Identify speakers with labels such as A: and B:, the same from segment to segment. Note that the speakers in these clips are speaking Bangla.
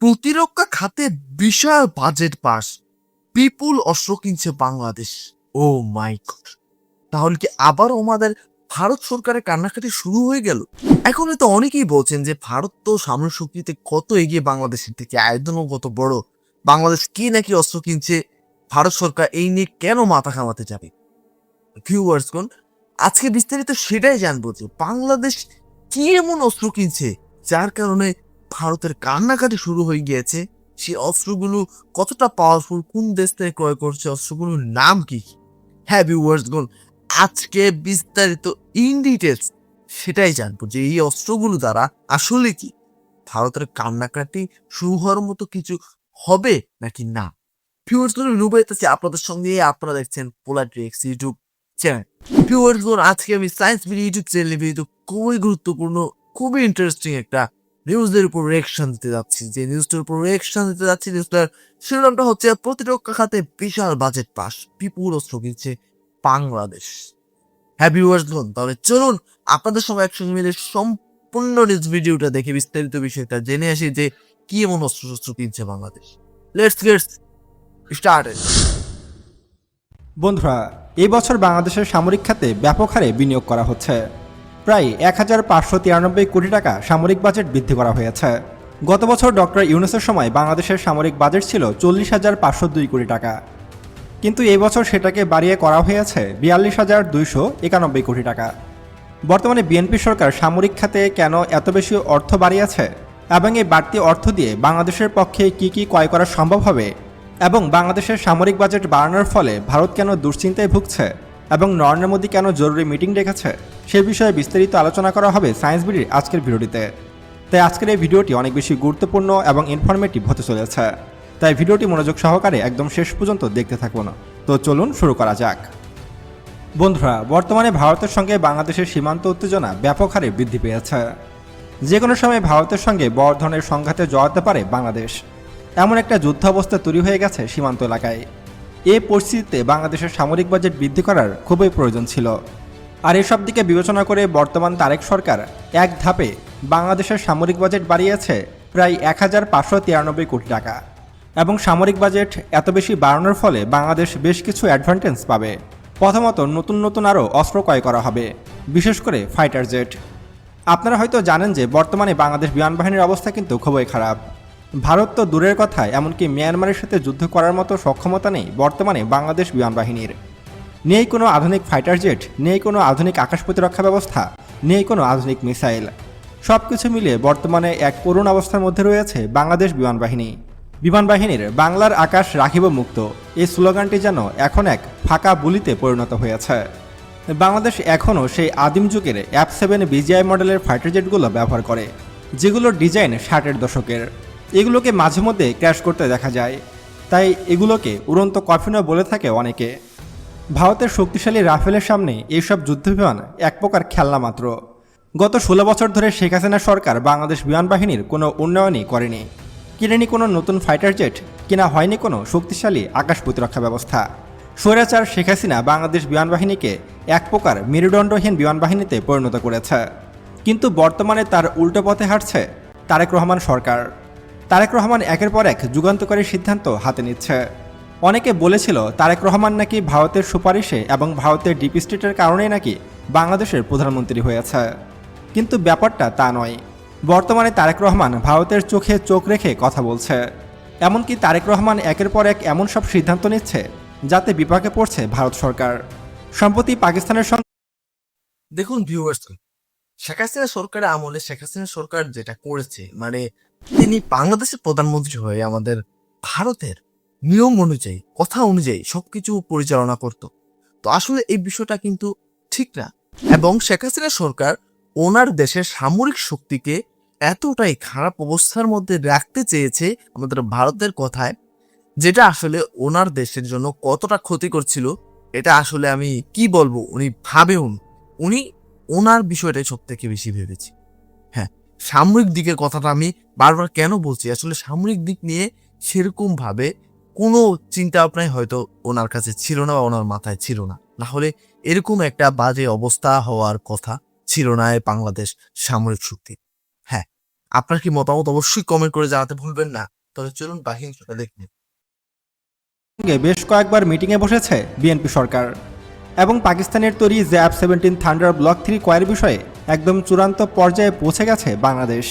A: প্রতিরক্ষা খাতে বিশাল বাজেট পাস, বিপুল অস্ত্র কিনছে বাংলাদেশ। ও মাই গড! তাহলে কি আবারও আমাদের ভারত সরকারের কান্নাকাটি শুরু হয়ে গেল? এখন তো অনেকেই বলছেন যে ভারত তো সামরিক শক্তিতে কত এগিয়ে বাংলাদেশের থেকে, আয়তনও কত বড়। বাংলাদেশ কি নাকি অস্ত্র কিনছে, ভারত সরকার এই নিয়ে কেন মাথা ঘামাতে যাবে? ভিউয়ার্সগণ, আজকে বিস্তারিত সেটাই জানবো যে বাংলাদেশ কি এমন অস্ত্র কিনছে যার কারণে ভারতের কান্নাকাটি শুরু হয়ে গিয়েছে। সেই অস্ত্রগুলো কতটা পাওয়ারফুল, কোন দেশ থেকে ক্রয় করছে, অস্ত্রগুলোর নাম কি? হ্যাঁ ভিউয়ার্সগণ, আজকে বিস্তারিত ইন ডিটেলস সেটাই জানবো যে এই অস্ত্রগুলো দ্বারা আসলে কি ভারতের কান্নাকাটি শুরু হওয়ার মতো কিছু হবে নাকি না। ভিউয়ার্সগণ, রুবাইতেছি আপনাদের সঙ্গে, আপনারা দেখছেন পোলাট্রিক্স ইউটিউব চ্যানেল। ভিউয়ার্সগণ, আজকে আমি সায়েন্স ভিডিও ইউটিউব চ্যানেলে কিন্তু খুবই গুরুত্বপূর্ণ, খুবই ইন্টারেস্টিং একটা নিউজের উপর রিয়েকশন দিতে যাচ্ছি। যে নিউজটার উপর রিয়েকশন দিতে যাচ্ছি, নিউজটার শিরোনামটা হচ্ছে প্রতিরক্ষা খাতে বিশাল বাজেট পাস, বিপুল অস্ত্র কিনছে বাংলাদেশ। হ্যাঁ ভিউয়ার্সগণ, তাহলে চলুন আপনাদের সঙ্গে একসঙ্গে মিলে সম্পূর্ণ নিউজ ভিডিওটা দেখে বিস্তারিত বিষয়টা জেনে আসি যে কি এমন অস্ত্র কিনছে বাংলাদেশ। Let's get started.
B: বন্ধুরা, এই বছর বাংলাদেশের সামরিক খাতে ব্যাপক হারে বিনিয়োগ করা হচ্ছে। প্রায় 1593 কোটি টাকা সামরিক বাজেট বৃদ্ধি করা হয়েছে। গত বছর ডক্টর ইউনূসের সময় বাংলাদেশের সামরিক বাজেট ছিল 40,502 কোটি টাকা, কিন্তু এই বছর সেটাকে বাড়িয়ে করা হয়েছে 42,291 কোটি টাকা। বর্তমানে বিএনপি সরকার সামরিক খাতে কেন এত বেশি অর্থ বাড়িয়েছে এবং এই বাড়তি অর্থ দিয়ে বাংলাদেশের পক্ষে কি কি ক্রয় করা সম্ভব হবে এবং বাংলাদেশের সামরিক বাজেট বাড়ানোর ফলে ভারত কেন দুশ্চিন্তায় ভুগছে এবং নরেন্দ্র মোদী কেন জরুরি মিটিং ডেকেছে সে বিষয়ে বিস্তারিত আলোচনা করা হবে সায়েন্স বিডির আজকের ভিডিওটিতে। তাই আজকের এই ভিডিওটি অনেক বেশি গুরুত্বপূর্ণ এবং ইনফরমেটিভ হতে চলেছে, তাই ভিডিওটি মনোযোগ সহকারে একদম শেষ পর্যন্ত দেখতে থাকুন। তো চলুন শুরু করা যাক। বন্ধুরা, বর্তমানে ভারতের সঙ্গে বাংলাদেশের সীমান্ত উত্তেজনা ব্যাপক হারে বৃদ্ধি পেয়েছে। যে কোনো সময় ভারতের সঙ্গে বড় ধরনের সংঘাতে জড়াতে পারে বাংলাদেশ, এমন একটা যুদ্ধ অবস্থা তৈরি হয়ে গেছে সীমান্ত এলাকায়। এই পরিস্থিতিতে বাংলাদেশের সামরিক বাজেট বৃদ্ধি করার খুবই প্রয়োজন ছিল। আর এসব দিকে বিবেচনা করে বর্তমান তারেক সরকার এক ধাপে বাংলাদেশের সামরিক বাজেট বাড়িয়েছে প্রায় 1593 কোটি টাকা, এবং সামরিক বাজেট এত বেশি বাড়ানোর ফলে বাংলাদেশ বেশ কিছু অ্যাডভান্টেজ পাবে। প্রথমত, নতুন আরও অস্ত্র ক্রয় করা হবে, বিশেষ করে ফাইটার জেট। আপনারা হয়তো জানেন যে বর্তমানে বাংলাদেশ বিমান বাহিনীর অবস্থা কিন্তু খুবই খারাপ। ভারত তো দূরের কথা, এমনকি মিয়ানমারের সাথে যুদ্ধ করার মতো সক্ষমতা নেই বর্তমানে বাংলাদেশ বিমান বাহিনীর। নেই কোনো আধুনিক ফাইটার জেট, নেই কোনো আধুনিক আকাশ প্রতিরক্ষা ব্যবস্থা, নেই কোনো আধুনিক মিসাইল। সব কিছু মিলিয়ে বর্তমানে এক করুণ অবস্থার মধ্যে রয়েছে বাংলাদেশ বিমান বাহিনী। বিমান বাহিনীর বাংলার আকাশ রাখিব মুক্ত এই স্লোগানটি যেন এখন এক ফাঁকা বুলিতে পরিণত হয়েছে। বাংলাদেশ এখনও সেই আদিম যুগের F7 BGI মডেলের ফাইটার জেটগুলো ব্যবহার করে, যেগুলোর ডিজাইন 60-এর দশকের। এগুলোকে মাঝে মধ্যে ক্র্যাশ করতে দেখা যায়, তাই এগুলোকে উড়ন্ত কফিনও বলে থাকে অনেকে। ভারতের শক্তিশালী রাফেলের সামনে এইসব যুদ্ধবিমান এক প্রকার খেলনা মাত্র। গত 16 বছর ধরে শেখ হাসিনা সরকার বাংলাদেশ বিমান বাহিনীর কোনো উন্নয়নই করেনি, কিনেনি কোনো নতুন ফাইটার জেট, কিনা হয়নি কোনো শক্তিশালী আকাশ প্রতিরক্ষা ব্যবস্থা। স্বৈরাচার শেখ হাসিনা বাংলাদেশ বিমান বাহিনীকে এক প্রকার মেরুদণ্ডহীন বিমান বাহিনীতে পরিণত করেছে, কিন্তু বর্তমানে তার উল্টো পথে হাঁটছে তারেক রহমান সরকার। তারেক রহমান একের পর এক যুগান্তকারী সিদ্ধান্ত হাতে নিচ্ছে। অনেকে বলেছিল তারেক রহমান নাকি ভারতের সুপারিশে এবং ভারতের ডিপ স্টেটের কারণেই নাকি বাংলাদেশের প্রধানমন্ত্রী হয়েছে, কিন্তু ব্যাপারটা তা নয়। বর্তমানে তারেক রহমান ভারতের চোখে চোখ রেখে কথা বলছে, এমনকি তারেক রহমান একের পর এক এমন সব সিদ্ধান্ত নিচ্ছে যাতে বিপাকে পড়ছে ভারত সরকার। সম্প্রতি পাকিস্তানের সঙ্গে
A: দেখুন ভিউয়ার্স, শেখ হাসিনা সরকারের আমলে শেখ হাসিনা সরকার যেটা করেছে, মানে তিনি বাংলাদেশের প্রধানমন্ত্রী হয়ে আমাদের ভারতের নিয়ম অনুযায়ী, কথা অনুযায়ী সবকিছু পরিচালনা করত। তো আসলে এই বিষয়টা কিন্তু ঠিক না, এবং শেখ হাসিনা সরকার ওনার দেশের সামরিক শক্তিকে এতটাই খারাপ অবস্থার মধ্যে রাখতে চেয়েছে আমাদের ভারতের কথায়, যেটা আসলে ওনার দেশের জন্য কতটা ক্ষতি করছিল এটা আসলে আমি কি বলবো, উনি উনি ওনার বিষয়টাই সব থেকে বেশি ভেবেছি। হ্যাঁ, সামরিক দিকের কথাটা আমি বারবার কেন বলছি, আসলে সামরিক দিক নিয়ে সেরকম ভাবে কোনো চিন্তা ভাবনাই হয়তো ওনার কাছে ছিল না বা ওনার মাথায় ছিল না, না হলে এরকম একটা বাজে অবস্থা হওয়ার কথা ছিল না বাংলাদেশ সামরিক শক্তি। হ্যাঁ, আপনার কি মতামত অবশ্যই কমেন্ট করে জানাতে ভুলবেন না। তবে চলুন বাকি অংশটা দেখুন।
B: সঙ্গে বেশ কয়েকবার মিটিংয়ে বসেছে বিএনপি সরকার এবং পাকিস্তানের তৈরি জ্যাব-17 থান্ডার ব্লক 3 ক্রয়ের বিষয়ে একদম চূড়ান্ত পর্যায়ে পৌঁছে গেছে বাংলাদেশ।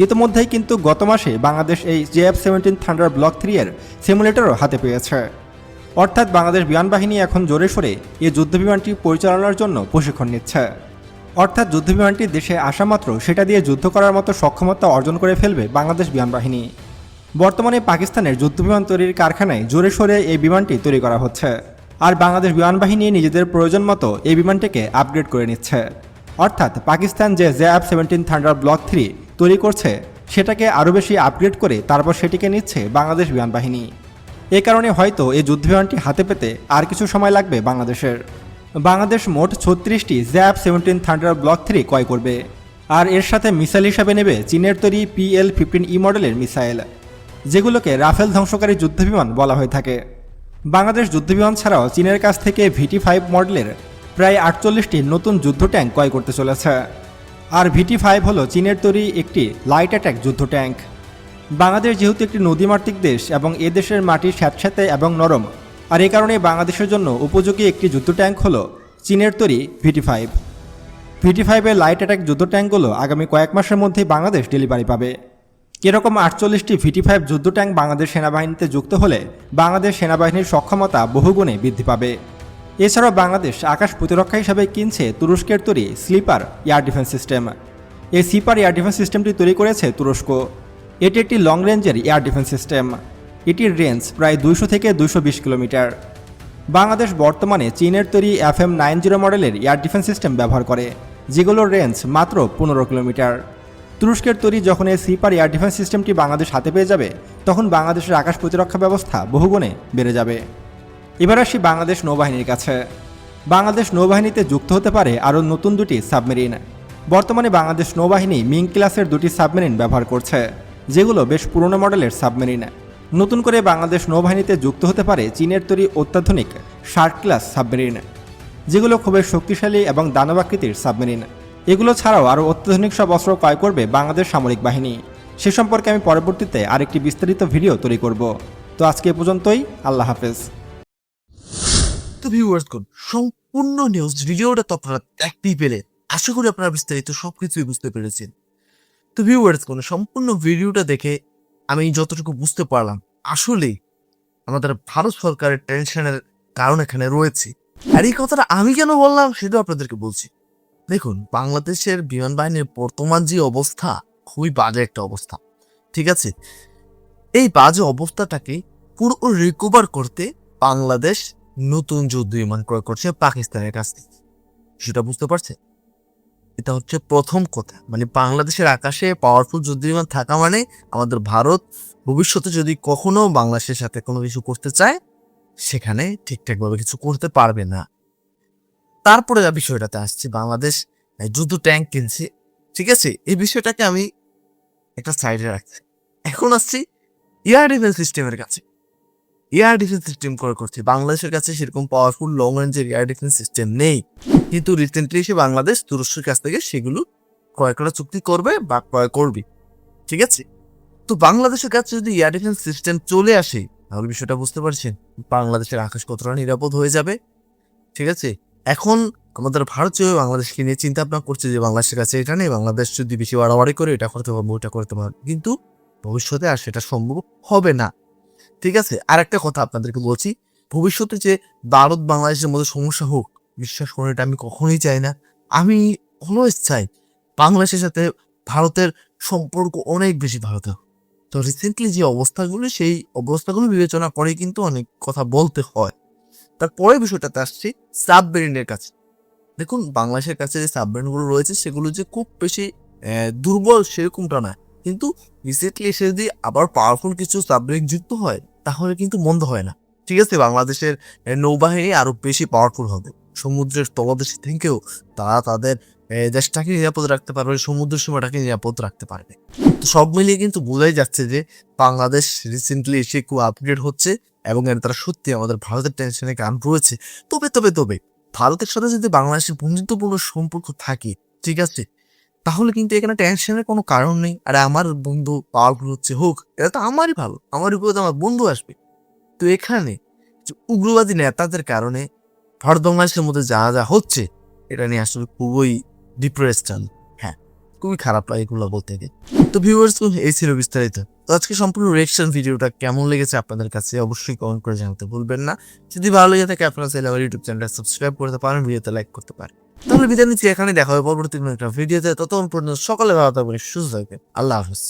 B: ইতিমধ্যেই কিন্তু গত মাসে বাংলাদেশ এই জ্যাব-17 থান্ডার ব্লক 3 এর সিমুলেটরও হাতে পেয়েছে। অর্থাৎ বাংলাদেশ বিমান বাহিনী এখন জোরে সোরে এই যুদ্ধবিমানটি পরিচালনার জন্য প্রশিক্ষণ নিচ্ছে। অর্থাৎ যুদ্ধবিমানটি দেশে আসা মাত্র সেটা দিয়ে যুদ্ধ করার মতো সক্ষমতা অর্জন করে ফেলবে বাংলাদেশ বিমান বাহিনী। বর্তমানে পাকিস্তানের যুদ্ধবিমান তৈরির কারখানায় জোরে সোরে এই বিমানটি তৈরি করা হচ্ছে, আর বাংলাদেশ বিমান বাহিনী নিজেদের প্রয়োজন মতো এই বিমানটিকে আপগ্রেড করে নিচ্ছে। অর্থাৎ পাকিস্তান যে জ্যাব-17 থান্ডার ব্লক 3 তৈরি করছে সেটাকে আরও বেশি আপগ্রেড করে তারপর সেটিকে নিচ্ছে বাংলাদেশ বিমান বাহিনী। এ কারণে হয়তো এই যুদ্ধবিমানটি হাতে পেতে আর কিছু সময় লাগবে বাংলাদেশের। বাংলাদেশ মোট 36টি জ্যাব-17 থান্ডার ব্লক 3 ক্রয় করবে, আর এর সাথে মিসাইল হিসাবে নেবে চীনের তৈরি PL-15E মডেলের মিসাইল, যেগুলোকে রাফেল ধ্বংসকারী যুদ্ধবিমান বলা হয়ে থাকে। বাংলাদেশ যুদ্ধবিমান ছাড়াও চীনের কাছ থেকে VT-5 মডেলের প্রায় 48টি নতুন যুদ্ধ ট্যাঙ্ক ক্রয় করতে চলেছে। আর VT-5 হলো চীনের তৈরি একটি লাইট অ্যাটাক যুদ্ধ ট্যাঙ্ক। বাংলাদেশ যেহেতু একটি নদীমাতৃক দেশ এবং এ দেশের মাটি স্যাঁতস্যাঁতে এবং নরম, আর এই কারণে বাংলাদেশের জন্য উপযোগী একটি যুদ্ধ ট্যাঙ্ক হলো চীনের তৈরি VT-5। VT-5 এর লাইট অ্যাটাক যুদ্ধ ট্যাঙ্কগুলো আগামী কয়েক মাসের মধ্যেই বাংলাদেশ ডেলিভারি পাবে। এরকম 48টি VT-5 যুদ্ধ ট্যাঙ্ক বাংলাদেশ সেনাবাহিনীতে যুক্ত হলে বাংলাদেশ সেনাবাহিনীর সক্ষমতা বহুগুণে বৃদ্ধি পাবে। এছাড়াও বাংলাদেশ আকাশ প্রতিরক্ষা হিসাবে কিনছে তুরস্কের তৈরি স্লিপার এয়ার ডিফেন্স সিস্টেম। এই স্লিপার এয়ার ডিফেন্স সিস্টেমটি তৈরি করেছে তুরস্ক। এটি একটি লং রেঞ্জের এয়ার ডিফেন্স সিস্টেম। এটির রেঞ্জ প্রায় 200 থেকে 220 কিলোমিটার। বাংলাদেশ বর্তমানে চীনের তৈরি FM-90 মডেলের এয়ার ডিফেন্স সিস্টেম ব্যবহার করে, যেগুলোর রেঞ্জ মাত্র 15 কিলোমিটার। তুরস্কের তৈরি যখন এই স্লিপার এয়ার ডিফেন্স সিস্টেমটি বাংলাদেশ হাতে পেয়ে যাবে, তখন বাংলাদেশের আকাশ প্রতিরক্ষা ব্যবস্থা বহুগুণে বেড়ে যাবে। এবার আসি বাংলাদেশ নৌবাহিনীর কাছে। বাংলাদেশ নৌবাহিনীতে যুক্ত হতে পারে আরও নতুন দুটি সাবমেরিন। বর্তমানে বাংলাদেশ নৌবাহিনী মিং ক্লাসের দুটি সাবমেরিন ব্যবহার করছে, যেগুলো বেশ পুরনো মডেলের সাবমেরিন। নতুন করে বাংলাদেশ নৌবাহিনীতে যুক্ত হতে পারে চীনের তৈরি অত্যাধুনিক শার্ক ক্লাস সাবমেরিন, যেগুলো খুবই শক্তিশালী এবং দানবাকৃতির সাবমেরিন। এগুলো ছাড়াও আরও অত্যাধুনিক সব অস্ত্র ক্রয় করবে বাংলাদেশ সামরিক বাহিনী। সে সম্পর্কে আমি পরবর্তীতে আরেকটি বিস্তারিত ভিডিও তৈরি করব। তো আজকে এ পর্যন্তই। আল্লাহ হাফেজ।
A: তো ভিউয়ার্স কোন সম্পূর্ণ নিউজ ভিডিওটা তো আপনারা দেখতেই পেলেন। আশা করি আপনারা বিস্তারিত সবকিছুই বুঝতে পেরেছেন। তো ভিউয়ার্স কোন সম্পূর্ণ ভিডিওটা দেখে আমি যতটুকু বুঝতে পারলাম, আসলে আমাদের ভারত সরকারের টেনশনের কারণ এখানে রয়েছে। আর এই কথাটা আমি কেন বললাম সেটাও আপনাদেরকে বলছি। দেখুন, বাংলাদেশের বিমান বাহিনীর বর্তমান যে অবস্থা, খুবই বাজে একটা অবস্থা। ঠিক আছে, এই বাজে অবস্থাটাকে পুরো রিকভার করতে বাংলাদেশ নতুন যুদ্ধ বিমান ক্রয় করছে পাকিস্তানের কাছ থেকে। সেটা বুঝতে পারছে? এটা হচ্ছে প্রথম কথা। মানে বাংলাদেশের আকাশে পাওয়ারফুল যুদ্ধ বিমান থাকা মানে আমাদের ভারত ভবিষ্যতে যদি কখনো বাংলাদেশের সাথে কোনো কিছু করতে চায়, সেখানে ঠিকঠাকভাবে কিছু করতে পারবে না। তারপরে বিষয়টাতে আসছে, বাংলাদেশ যুদ্ধ ট্যাঙ্ক কিনছে। ঠিক আছে, এই বিষয়টাকে আমি একটা সাইডে রাখছি। এখন আসছি এয়ার ডিফেন্স সিস্টেমের কাছে। এয়ার ডিফেন্স সিস্টেম ক্রয় করছে বাংলাদেশের কাছে, সেরকম পাওয়ারফুল লং রেঞ্জের এয়ার ডিফেন্স সিস্টেম নেই। কিন্তু রিসেন্টলি এসে বাংলাদেশ তুরস্কের কাছ থেকে সেগুলো ক্রয় করার চুক্তি করবে বা ক্রয় করবে। ঠিক আছে, তো বাংলাদেশের কাছে যদি এয়ার ডিফেন্স সিস্টেম চলে আসে, তাহলে বিষয়টা বুঝতে পারছেন বাংলাদেশের আকাশ কতটা নিরাপদ হয়ে যাবে। ঠিক আছে, এখন আমাদের ভারত যেভাবে বাংলাদেশকে নিয়ে চিন্তা ভাবনা করছে যে বাংলাদেশের কাছে এটা নেই, বাংলাদেশ যদি বেশি বাড়াবাড়ি করে এটা করতে পারবো ওটা করতে পারবো, কিন্তু ভবিষ্যতে আর সেটা সম্ভব হবে না। ঠিক আছে, আর একটা কথা আপনাদেরকে বলছি, ভবিষ্যতে যে ভারত বাংলাদেশের মধ্যে সমস্যা হোক, বিশ্বাস করুন এটা আমি কখনোই চাই না। আমি অলওয়েজ চাই বাংলাদেশের সাথে ভারতের সম্পর্ক অনেক বেশি ভালো হোক। তো রিসেন্টলি যে অবস্থাগুলো, সেই অবস্থাগুলো বিবেচনা করে কিন্তু অনেক কথা বলতে হয়। তারপরে বিষয়টাতে আসছি সাবমেরিনের কাছে। দেখুন, বাংলাদেশের কাছে যে সাবমেরিনগুলো রয়েছে সেগুলো যে খুব বেশি দুর্বল সেরকমটা না, কিন্তু রিসেন্টলি এসে যদি আবার পাওয়ারফুল কিছু সাবমেরিন যুক্ত হয় তাহলে কিন্তু মন্দ হয় না। ঠিক আছে, বাংলাদেশের নৌবাহিনী আরো বেশি পাওয়ারফুল হবে। সমুদ্রের তলদেশে থেকেও তারা তাদের দেশটাকে নিরাপদ রাখতে পারবে, সমুদ্র সীমাটাকে নিরাপদ রাখতে পারবে। তো সব মিলিয়ে কিন্তু বোঝাই যাচ্ছে যে বাংলাদেশ রিসেন্টলি এসে খুব আপগ্রেড হচ্ছে এবং তারা সত্যি আমাদের ভারতের টেনশনের কারণ রয়েছে। তবে ভারতের সাথে যদি বাংলাদেশের বন্ধুত্বপূর্ণ সম্পর্ক থাকে, ঠিক আছে, তাহলে কিন্তু এখানে টেনশনের কোনো কারণ নেই। আর আমার বন্ধু পাওয়ারফুল হচ্ছে হোক, এটা তো আমারই ভালো, আমার উপরে আমার বন্ধু আসবে। তো এখানে যে উগ্রবাদী নেতাদের কারণে ভারত বাংলাদেশের মধ্যে যা যা হচ্ছে এটা নিয়ে আসলে খুবই ডিপ্রেসড। হ্যাঁ, খুবই খারাপ লাগে এগুলো বলতে গিয়ে। তো ভিউয়ার্স, এই ছিল বিস্তারিত। তো আজকে সম্পূর্ণ রিয়েকশন ভিডিওটা কেমন লেগেছে আপনাদের কাছে অবশ্যই কমেন্ট করে জানাতে ভুলবেন না। যদি ভালো লেগে থাকে আপনারা চাইলে আমার ইউটিউব চ্যানেলটা সাবস্ক্রাইব করতে পারেন, ভিডিওতে লাইক করতে পারেন। তাহলে বিদায় নিচ্ছি, এখানে দেখা হবে পরবর্তী কোনো একটা ভিডিওতে। ততক্ষণ পর্যন্ত সকালে ভালো থাকবেন, সুস্থ থাকবেন। আল্লাহ হাফেজ।